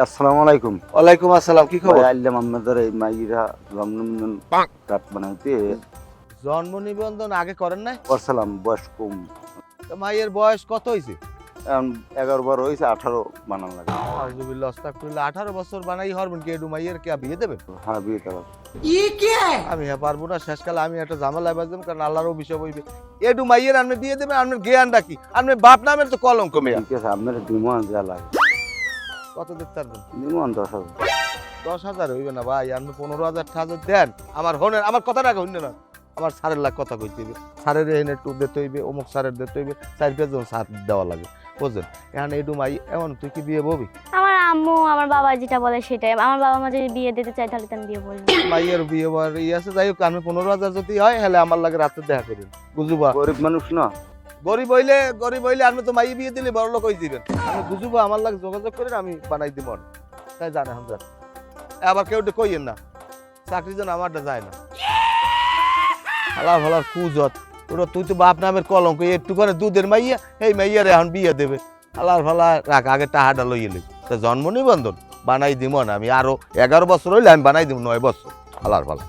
আসসালামু আলাইকুম। ওয়ালাইকুম আসসালাম, কি খবর? ভাই আইলাম আপনাদের এই মাইরা জন্মদিন কার্ড বানাইতে। জন্ম নিবন্ধন আগে করেন নাই? করছিলাম, বয়স কম। তো মাইয়ের বয়স কত হয়েছে? এখন 11 বার হয়েছে, 18 বানান লাগে। আউযুবিল্লাহ আস্তাগফিরুল্লাহ। 18 বছর বানাই হরবেন কি এডু মাইয়ের কে বিয়ে দেবেন? হ্যাঁ, বিয়ে করা। আমি পারবো না, শেষকালে আমি একটা ঝামেলায় বাজলাম, কারণ আল্লাহর অভিশাপ হইবে। এডু মাইয়ের আপনি বিয়ে দেবেন, আপনার জ্ঞানটা কি? আপনি বাপ নামের তো কলঙ্ক মেয়া। ঠিক আছে, আপনার ডিমান্ড যা লাগে। কত দিতে পারবেন? ডিমান্ড 10,000। 10,000 হইবে না ভাই, আপনি 15,000 টাকা দেন। আমার হনের আমার কথাটা হইনে না। আমার স্যারের লাখ কথা কইতে হইবে, স্যারের এনে একটু দিতে হইবে, অমুক স্যারের দিতে হইবে, 4-5 জন স্যার দেওয়া লাগে, বুঝলেন? এখন এডু মাই এমন তুই কি বিয়ে ববি? আমার আম্মু আমার বাবা যেটা বলে সেটাই। আমার বাবা মা যদি বিয়ে দিতে চায় তাহলে তো আমি বিয়ে বলবো। মাইয়ের বিয়ে বার আছে, যাই হোক আমি 15,000 যদি হয় তাহলে আমার লাগে রাতে দেখা করেন, বুঝুবা? গরিব মানুষ না। গরিব হইলে আপনি তো মাই বিয়ে দিলে বড় লোক হয়ে দিবেন। আমি বুঝুবা, আমার লাগে যোগাযোগ করেন, আমি বানাই দিব। তাই জানে হামজা, আবার কেউ কইয়েন না চাকরি যেন আমারটা যায় না। হালার হালার কুজত ওরা, তুই তো বাপ নামের কলঙ্ক, একটু করে দুধের মাইয়া, এই মাইয়ারে এখন বিয়ে দেবে। হালার ফালা রাখ, আগে টাহাটা লইয়ে লই। তা জন্ম নিবন্ধন বানাই দিব না আমি, আরো 11 বছর হইলে আমি বানাই দিব 9 বছর। হালার ফালা।